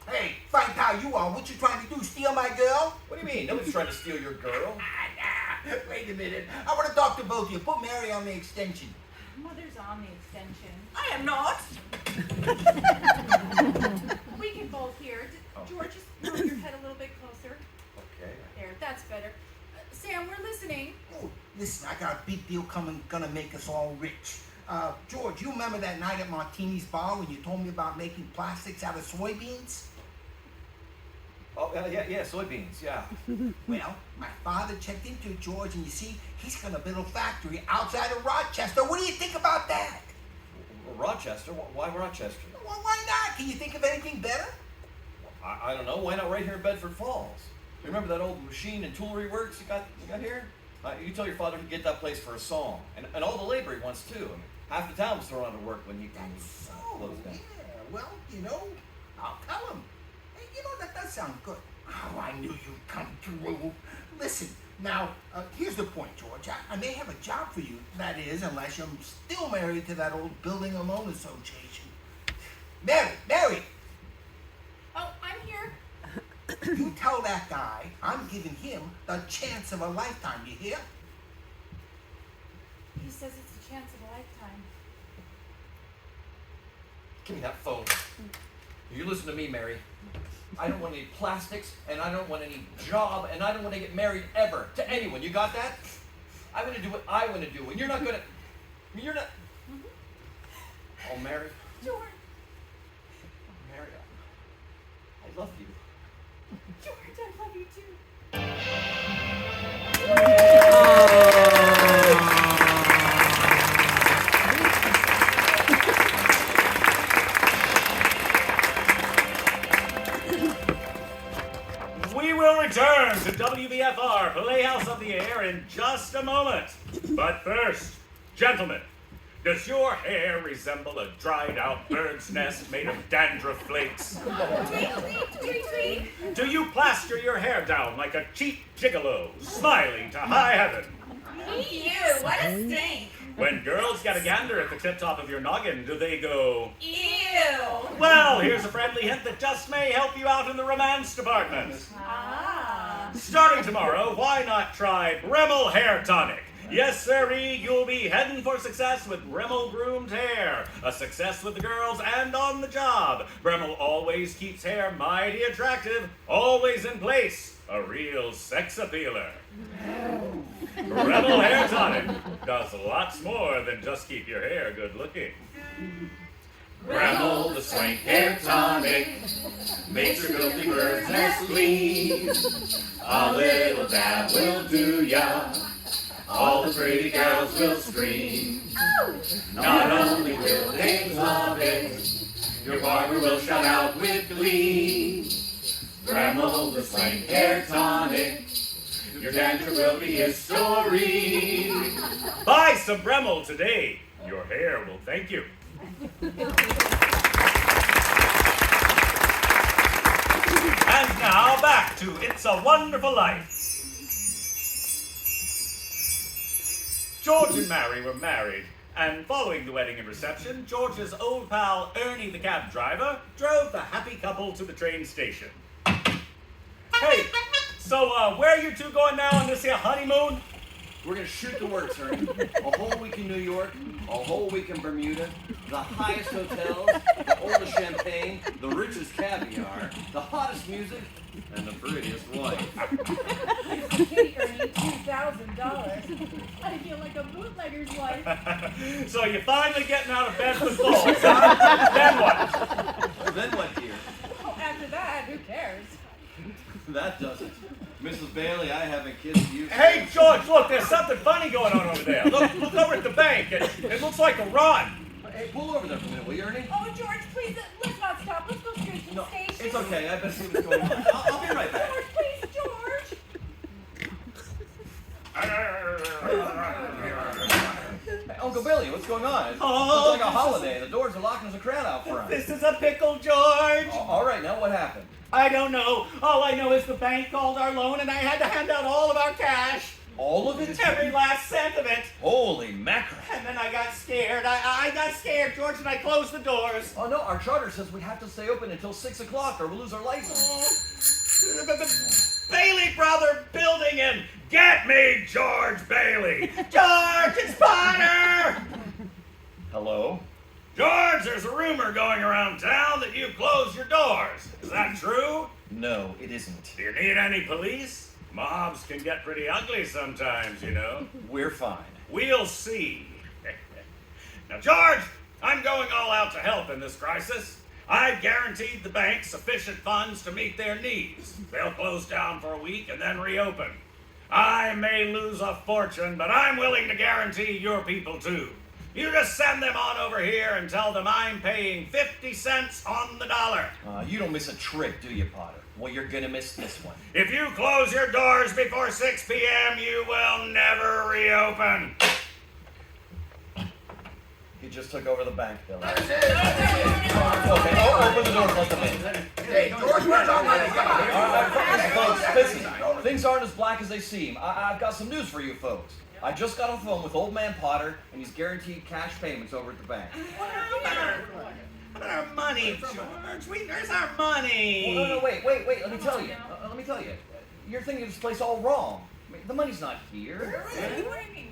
Hey, find how you are. What you trying to do? Steal my girl? What do you mean? Nobody's trying to steal your girl. Wait a minute. I want to talk to both of you. Put Mary on the extension. Mother's on the extension. I am not. We can both hear. George, just move your head a little bit closer. Okay. There, that's better. Sam, we're listening. Oh, listen, I got a big deal coming, gonna make us all rich. George, you remember that night at Martini's bar when you told me about making plastics out of soybeans? Oh, yeah, soybeans, yeah. Well, my father checked into it, George, and you see, he's gonna build a factory outside of Rochester. What do you think about that? Rochester? Why Rochester? Well, why not? Can you think of anything better? I don't know. Why not right here in Bedford Falls? You remember that old machine and toolery works you got here? You tell your father to get that place for a song. And all the labor he wants, too. I mean, half the town was thrown out of work when he closed down. Yeah, well, you know, I'll tell him. Hey, you know, that does sound good. Oh, I knew you'd come through. Listen, now, here's the point, George. I may have a job for you, that is, unless you're still married to that old Building a Loan Association. Mary! Oh, I'm here. You tell that guy I'm giving him the chance of a lifetime, you hear? He says it's a chance of a lifetime. Give me that phone. You listen to me, Mary. I don't want any plastics, and I don't want any job, and I don't want to get married ever to anyone. You got that? I want to do what I want to do, and you're not gonna. You're not. Oh, Mary. George. Mary, I love you. George, I love you too. We will return to WBFR Playhouse of the Air in just a moment. But first, gentlemen, does your hair resemble a dried out bird's nest made of dandruff flakes? Tweet. Do you plaster your hair down like a cheap gigolo, smiling to high heaven? Ew, what a stink. When girls get a gander at the tip top of your noggin, do they go, Ew. well, here's a friendly hint that just may help you out in the romance department. Ah. Starting tomorrow, why not try Bremel Hair Tonic? Yes, sirree, you'll be heading for success with Bremel groomed hair. A success with the girls and on the job. Bremel always keeps hair mighty attractive, always in place. A real sex appealer. Bremel Hair Tonic does lots more than just keep your hair good looking. Bremel, the swank hair tonic, makes your filthy bird's nest clean. A little dab will do ya. All the pretty girls will scream. Not only will they love it, your barber will shout out with glee. Bremel, the swank hair tonic, your dandruff will be history. Buy some Bremel today. Your hair will thank you. And now back to It's a Wonderful Life. George and Mary were married, and following the wedding and reception, George's old pal Ernie the cab driver drove the happy couple to the train station. Hey, so where are you two going now on this here honeymoon? We're gonna shoot the works, Ernie. A whole week in New York, a whole week in Bermuda, the highest hotels, the oldest champagne, the richest caviar, the hottest music, and the prettiest wife. Okay, Ernie, 2,000 I feel like a bootlegger's wife. So you're finally getting out of bed with balls, huh? Then what? Then what, dear? Oh, after that, who cares? That doesn't. Mrs. Bailey, I haven't kissed you. Hey, George, look, there's something funny going on over there. Look over at the bank. It looks like a run. Hey, pull over there for a minute, will you, Ernie? Oh, George, please, let's not stop. Let's go straight to the No, station. it's okay. I better see what's going on. I'll be right back. George, please, George. Hey, Uncle Billy, what's going on? It's Oh, like a holiday. The doors are locked and there's a crowd out front. This is a pickle, George. All right, now what happened? I don't know. All I know is the bank called our loan and I had to hand out all of our cash. All of it? Every last cent of it. Holy mackerel. And then I got scared. I got scared, George, and I closed the doors. Oh, no, our charter says we have to stay open until 6 o'clock or we'll lose our license. The Bailey Brother Building and get me George Bailey. George, it's Potter. Hello? George, there's a rumor going around town that you closed your doors. Is that true? No, it isn't. Do you need any police? Mobs can get pretty ugly sometimes, you know. We're fine. We'll see. Now, George, I'm going all out to help in this crisis. I've guaranteed the bank sufficient funds to meet their needs. They'll close down for a week and then reopen. I may lose a fortune, but I'm willing to guarantee your people too. You just send them on over here and tell them I'm paying 50 cents on the dollar. You don't miss a trick, do you, Potter? Well, you're gonna miss this one. If you close your doors before 6 p.m., you will never reopen. He just took over the bank, Billy. Okay, open the doors, let them in. Hey, George, where's our money? Come on. All right, folks, listen. Things aren't as black as they seem. I've got some news for you folks. I just got on the phone with old man Potter, and he's guaranteed cash payments over at the bank. What about our money, George? Where's our money? Well, no, wait. Let me tell you. You're thinking of this place all wrong. I mean, the money's not here.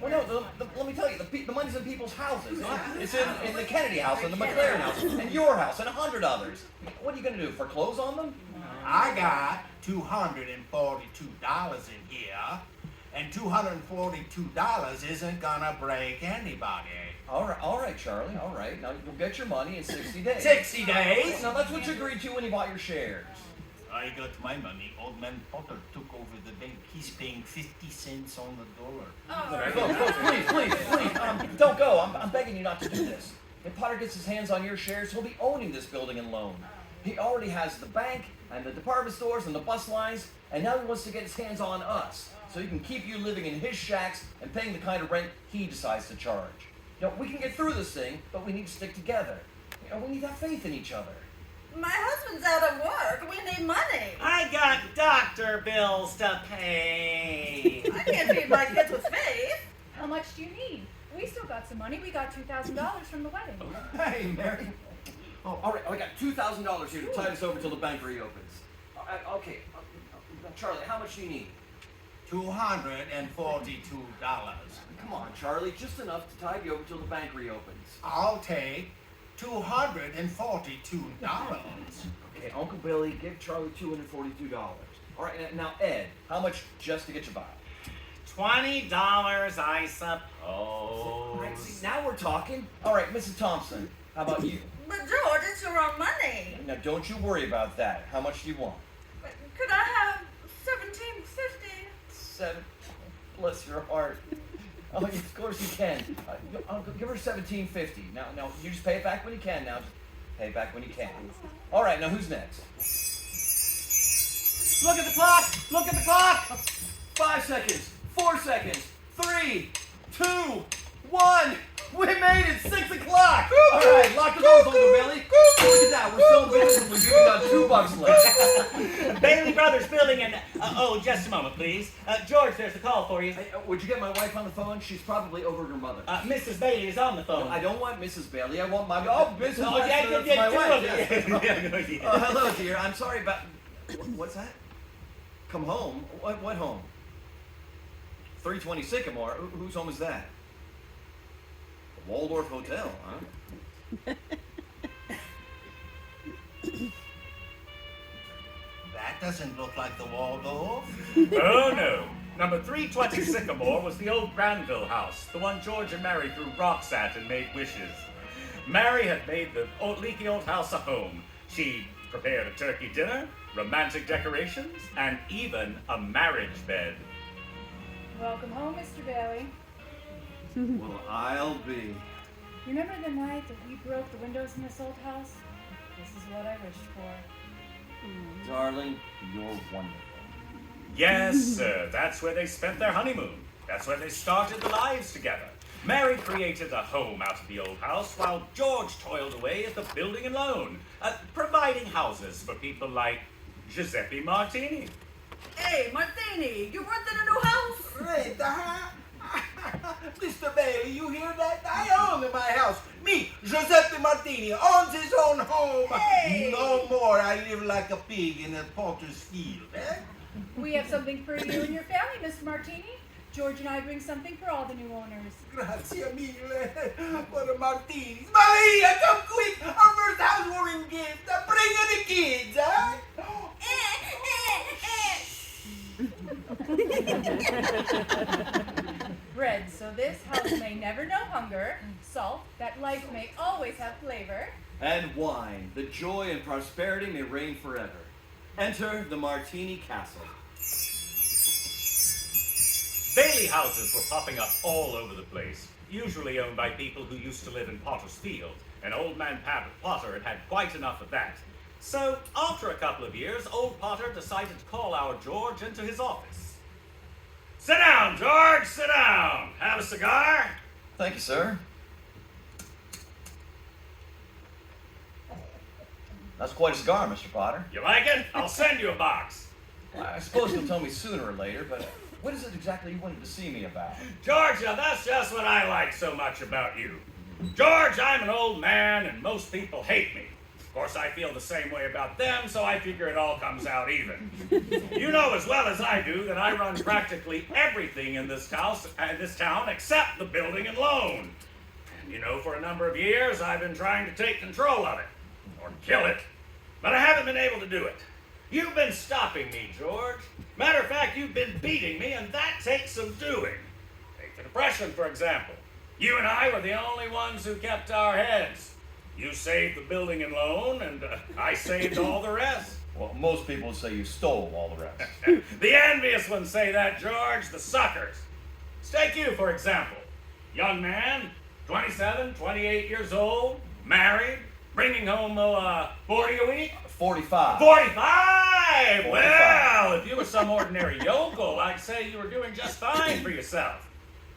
Well, no, let me tell you, the money's in people's houses. It's in the Kennedy house, and the McLaren house, and your house, and 100 others. What are you going to do, foreclose on them? I got $242 in here, and $242 isn't gonna break anybody. All right, Charlie, all right. Now, you'll get your money in 60 days. 60 days? Now, that's what you agreed to when you bought your shares. I got my money. Old man Potter took over the bank. He's paying 50 cents on the dollar. Please, don't go. I'm begging you not to do this. If Potter gets his hands on your shares, he'll be owning this building and loan. He already has the bank and the department stores and the bus lines, and now he wants to get his hands on us, so he can keep you living in his shacks and paying the kind of rent he decides to charge. You know, we can get through this thing, but we need to stick together. You know, we need to have faith in each other. My husband's out of work. We need money. I got doctor bills to pay. I can't feed my kids with faith. How much do you need? We still got some money. We got $2,000 from the wedding. Hey, Mary. Oh, all right. I got $2,000 here to tide us over till the bank reopens. Okay. Charlie, how much do you need? $242. Come on, Charlie. Just enough to tide you over till the bank reopens. I'll take $242. Okay, Uncle Billy, give Charlie $242. All right, now Ed, how much just to get you by? $20, I suppose. All right, see, now we're talking. All right, Mrs. Thompson, how about you? But George, it's your own money. Now, don't you worry about that. How much do you want? Could I have $17.50? 7. Bless your heart. Oh, of course you can. Give her $17.50. Now, you just pay it back when you can. Now, just pay it back when you can. All right, now who's next? Look at the clock! Look at the clock! 5 seconds. 4 seconds. 3, 2, 1. We made it. 6 o'clock. All right, lock the doors, Uncle Billy. Look at that. We're still in business. We're giving out $2 left. Bailey Brothers Building and... just a moment, please. George, there's a call for you. Hey, would you get my wife on the phone? She's probably over at her mother. Mrs. Bailey is on the phone. I don't want Mrs. Bailey. I want my... Oh, Mrs. Oh, Bailey. yeah, That's yeah, my two wife. of Yes. you. Hello, dear. I'm sorry about... What's that? Come home? What home? 320 Sycamore? Whose home is that? The Waldorf Hotel, huh? That doesn't look like the Waldorf. Oh no, Number 320 Sycamore was the old Granville house, the one George and Mary threw rocks at and made wishes. Mary had made the leaky old house a home. She prepared a turkey dinner, romantic decorations, and even a marriage bed. Welcome home, Mr. Bailey. Well, I'll be. Remember the night that we broke the windows in this old house? This is what I wished for. Darling, you're wonderful. Yes, sir, that's where they spent their honeymoon. That's where they started their lives together. Mary created a home out of the old house while George toiled away at the building and loan, providing houses for people like Giuseppe Martini. Hey, Martini, you rented a new house? Great, Mr. Bailey, you hear that? I own my house. Me, Giuseppe Martini, owns his own home. Hey! No more I live like a pig in a potter's field, eh? We have something for you and your family, Mr. Martini. George and I bring something for all the new owners. Grazie mille for the martinis. Maria, come quick! Our first housewarming gift. Bring in the kids, huh? Bread, so this house may never know hunger. Salt, that life may always have flavor. And wine, the joy and prosperity may reign forever. Enter the Martini Castle. Bailey houses were popping up all over the place, usually owned by people who used to live in Potter's Field, and old man Potter had had quite enough of that. So, after a couple of years, old Potter decided to call our George into his office. Sit down, George, sit down. Have a cigar? Thank you, sir. That's quite a cigar, Mr. Potter. You like it? I'll send you a box. I suppose you'll tell me sooner or later, but what is it exactly you wanted to see me about? George, now that's just what I like so much about you. George, I'm an old man and most people hate me. Of course, I feel the same way about them, so I figure it all comes out even. You know as well as I do that I run practically everything in this town except the building and loan. And you know, for a number of years, I've been trying to take control of it, or kill it, but I haven't been able to do it. You've been stopping me, George. Matter of fact, you've been beating me, and that takes some doing. Take the Depression, for example. You and I were the only ones who kept our heads. You saved the building and loan, and I saved all the rest. Well, most people would say you stole all the rest. The envious ones say that, George, the suckers. Take you, for example. Young man, 27, 28 years old, married, bringing home 40 a week? 45. 45! Well, if you were some ordinary yokel, I'd say you were doing just fine for yourself.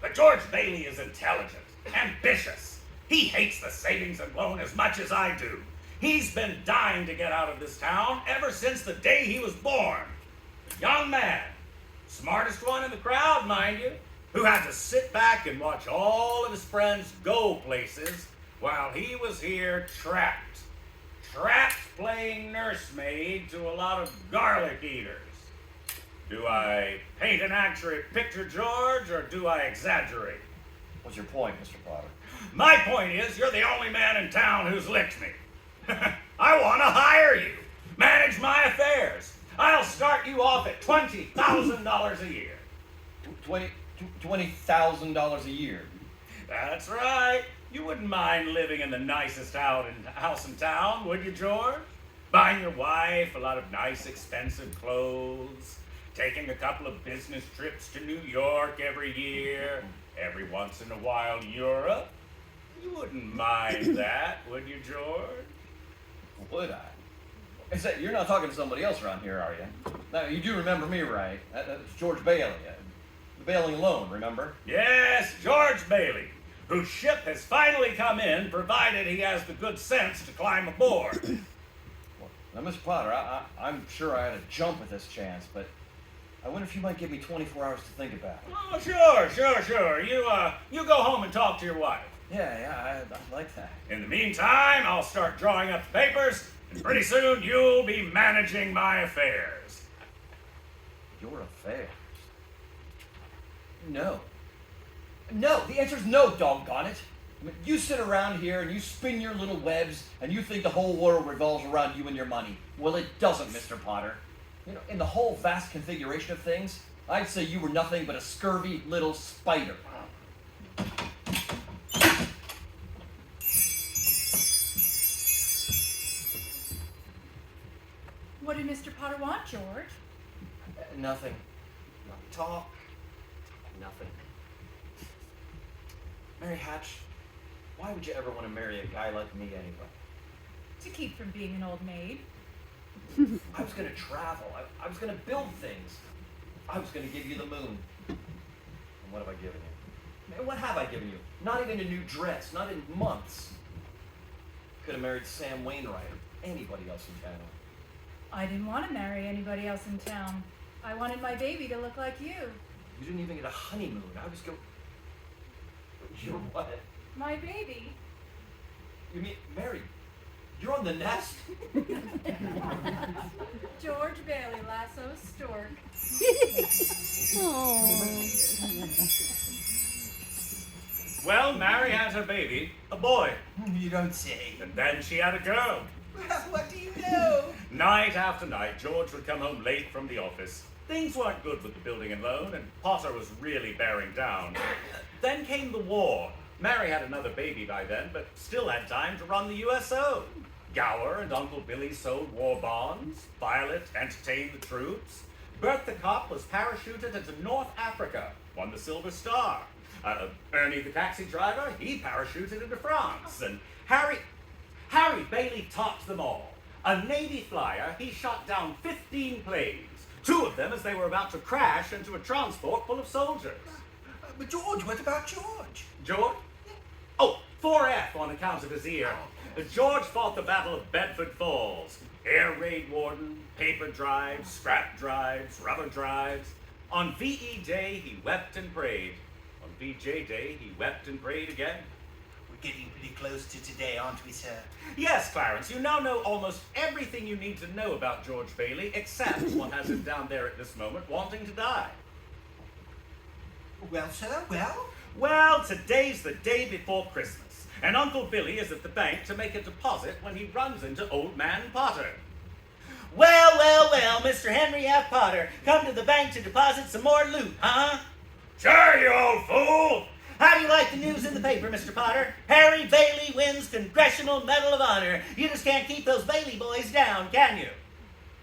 But George Bailey is intelligent, ambitious. He hates the savings and loan as much as I do. He's been dying to get out of this town ever since the day he was born. A young man, smartest one in the crowd, mind you, who had to sit back and watch all of his friends go places while he was here trapped. Trapped playing nursemaid to a lot of garlic eaters. Do I paint an accurate picture, George, or do I exaggerate? What's your point, Mr. Potter? My point is, you're the only man in town who's licked me. I want to hire you. Manage my affairs. I'll start you off at $20,000 a year. $20,000 a year? That's right. You wouldn't mind living in the nicest house in town, would you, George? Buying your wife a lot of nice, expensive clothes. Taking a couple of business trips to New York every year. Every once in a while, Europe. You wouldn't mind that, would you, George? Would I? You're not talking to somebody else around here, are you? Now, you do remember me, right? That's George Bailey. The Bailey Loan, remember? Yes, George Bailey, whose ship has finally come in, provided he has the good sense to climb aboard. Well, now, Mr. Potter, I'm sure I had a jump at this chance, but I wonder if you might give me 24 hours to think about it. Oh, sure. You go home and talk to your wife. Yeah, I like that. In the meantime, I'll start drawing up the papers, and pretty soon you'll be managing my affairs. Your affairs? No. No, the answer's no, doggone it. I mean, you sit around here and you spin your little webs and you think the whole world revolves around you and your money. Well, it doesn't, Mr. Potter. You know, in the whole vast configuration of things, I'd say you were nothing but a scurvy little spider. What did Mr. Potter want, George? Nothing. Talk. Nothing. Mary Hatch, why would you ever want to marry a guy like me anyway? To keep from being an old maid. I was going to travel. I was going to build things. I was going to give you the moon. And what have I given you? Man, what have I given you? Not even a new dress. Not in months. Could have married Sam Wainwright or anybody else in town. I didn't want to marry anybody else in town. I wanted my baby to look like you. You didn't even get a honeymoon. I was going... You're what? My baby. You mean, Mary, you're on the nest? George Bailey, Lasso Stork. Well, Mary had her baby, a boy. You don't say. And then she had a girl. Well, what do you know? Night after night, George would come home late from the office. Things weren't good with the building and loan, and Potter was really bearing down. Then came the war. Mary had another baby by then, but still had time to run the USO. Gower and Uncle Billy sold war bonds. Violet entertained the troops. Bert the cop was parachuted into North Africa, won the Silver Star. Ernie the taxi driver, he parachuted into France. And Harry Bailey topped them all. A Navy flyer, he shot down 15 planes. 2 of them as they were about to crash into a transport full of soldiers. But George, what about George? George? Oh, 4F on account of his ear. George fought the Battle of Bedford Falls. Air raid warden, paper drives, scrap drives, rubber drives. On VE Day, he wept and prayed. On VJ Day, he wept and prayed again. We're getting pretty close to today, aren't we, sir? Yes, Clarence, you now know almost everything you need to know about George Bailey, except one has him down there at this moment wanting to die. Well, sir, well? Well, today's the day before Christmas, and Uncle Billy is at the bank to make a deposit when he runs into Old Man Potter. Well, Mr. Henry F. Potter, come to the bank to deposit some more loot, huh? Sure, you old fool! How do you like the news in the paper, Mr. Potter? Harry Bailey wins Congressional Medal of Honor. You just can't keep those Bailey boys down, can you?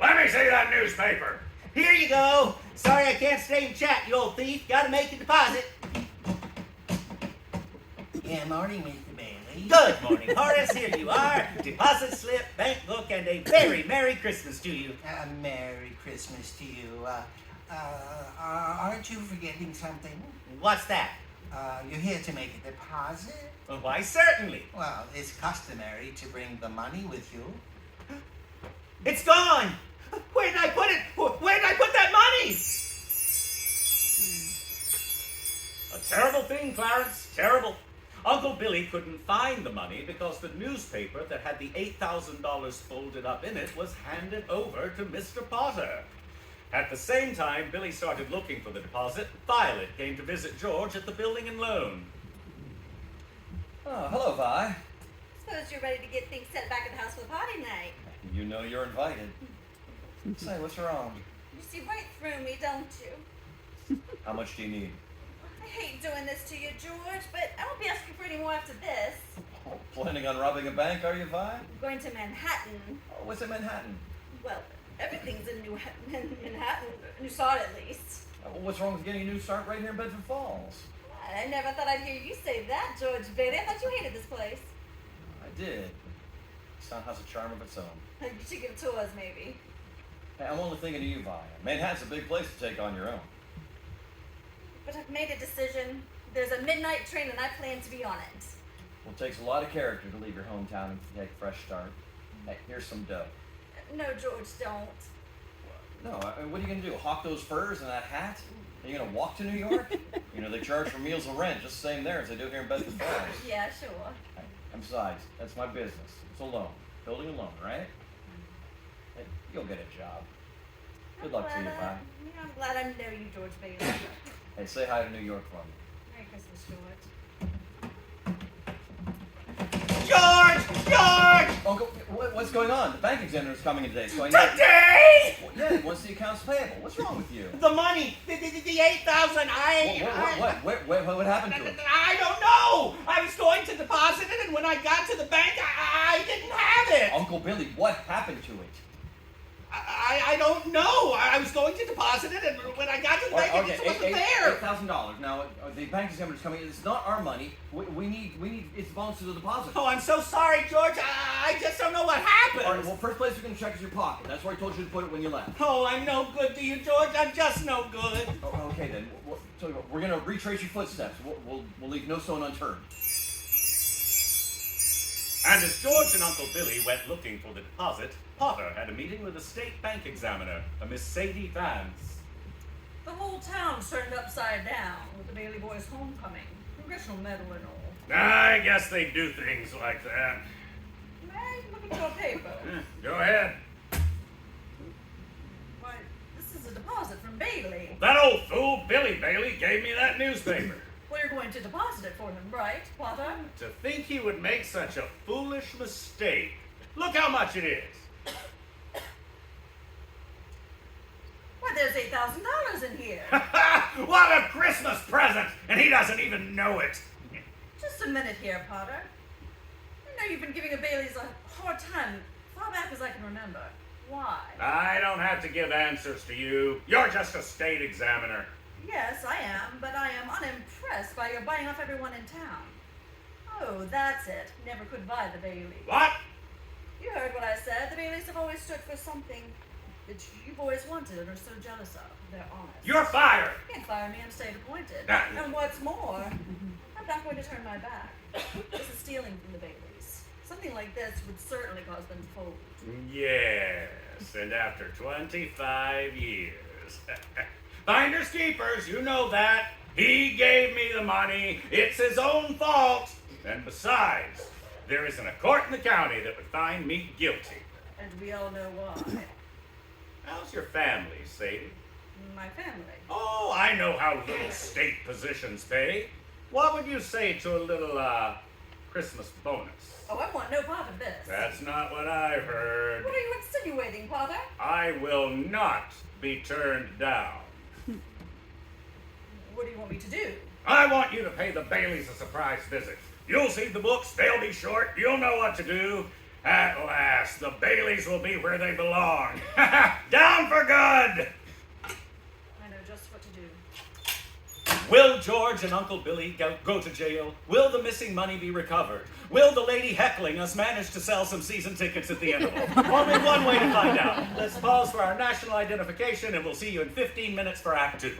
Let me see that newspaper. Here you go. Sorry I can't stay and chat, you old thief. Gotta make a deposit. Yeah, morning, Mr. Bailey. Good morning, Horace. Here you are. Deposit slip, bank book, and a very Merry Christmas to you. Merry Christmas to you. Aren't you forgetting something? What's that? You're here to make a deposit? Well, why, certainly. Well, it's customary to bring the money with you. It's gone. Where did I put it? Where did I put that money? A terrible thing, Clarence. Terrible. Uncle Billy couldn't find the money because the newspaper that had the $8,000 folded up in it was handed over to Mr. Potter. At the same time Billy started looking for the deposit, Violet came to visit George at the building and loan. Oh, hello, Vi. Suppose you're ready to get things set back at the house for the party night. You know you're invited. Say, what's wrong? You see right through me, don't you? How much do you need? I hate doing this to you, George, but I won't be asking for any more after this. Oh, planning on robbing a bank, are you, Vi? I'm going to Manhattan. Oh, what's in Manhattan? Well, everything's in Manhattan. New start, at least. What's wrong with getting a new start right here in Bedford Falls? I never thought I'd hear you say that, George Bailey. I thought you hated this place. I did. This town has a charm of its own. You should give tours, maybe. Hey, I'm only thinking of you, Vi. Manhattan's a big place to take on your own. But I've made a decision. There's a midnight train, and I plan to be on it. Well, it takes a lot of character to leave your hometown and take a fresh start. Hey, here's some dough. No, George, don't. No, I mean, what are you going to do? Hawk those furs and that hat? Are you going to walk to New York? You know, they charge for meals and rent just the same there as they do here in Bedford Falls. Yeah, sure. Hey, and besides, that's my business. It's a loan. Building a loan, right? Hey, you'll get a job. Good luck to you, Vi. I'm glad I know you, George Bailey. Hey, say hi to New York for me. Merry Christmas, George. George! George! Uncle, what's going on? The bank examiner's coming in today, so I need... Today? Well, yeah, he wants the accounts payable. What's wrong with you? The money, the 8,000, What happened to it? I don't know. I was going to deposit it, and when I got to the bank, I didn't have it. Uncle Billy, what happened to it? I don't know. I was going to deposit it, and when I got to the bank, it just wasn't there. $8,000. Now, the bank examiner's coming in. It's not our money. We need it belongs to the deposit. Oh, I'm so sorry, George. I just don't know what happened. All right, well, first place we're going to check is your pocket. That's where I told you to put it when you left. Oh, I'm no good to you, George. I'm just no good. Oh, okay, then. Tell you what, we're going to retrace your footsteps. We'll leave no stone unturned. And as George and Uncle Billy went looking for the deposit, Potter had a meeting with the state bank examiner, a Miss Sadie Vance. The whole town's turned upside down with the Bailey boys' homecoming. Congressional medal and all. I guess they do things like that. May I look at your paper? Go ahead. Why, this is a deposit from Bailey. That old fool, Billy Bailey, gave me that newspaper. Well, you're going to deposit it for him, right, Potter? To think he would make such a foolish mistake. Look how much it is. Why, there's $8,000 in here. What a Christmas present! And he doesn't even know it. Just a minute here, Potter. I know you've been giving the Baileys a hard time far back as I can remember. Why? I don't have to give answers to you. You're just a state examiner. Yes, I am, but I am unimpressed by your buying off everyone in town. Oh, that's it. Never could buy the Baileys. What? You heard what I said. The Baileys have always stood for something that you boys wanted and are so jealous of. They're honest. You're fired! You can't fire me, I'm state appointed. Ah. And what's more, I'm not going to turn my back. This is stealing from the Baileys. Something like this would certainly cause them to fold. Yes, and after 25 years. Finders keepers, you know that. He gave me the money. It's his own fault. And besides, there isn't a court in the county that would find me guilty. And we all know why. How's your family, Sadie? My family. Oh, I know how little state positions pay. What would you say to a little, Christmas bonus? Oh, I want no part of this. That's not what I've heard. What are you insinuating, Father? I will not be turned down. What do you want me to do? I want you to pay the Baileys a surprise visit. You'll see the books, they'll be short, you'll know what to do. At last, the Baileys will be where they belong. Down for good! I know just what to do. Will George and Uncle Billy go to jail? Will the missing money be recovered? Will the lady heckling us manage to sell some season tickets at the interval? Only one way to find out. Let's pause for our national identification and we'll see you in 15 minutes for Act 2.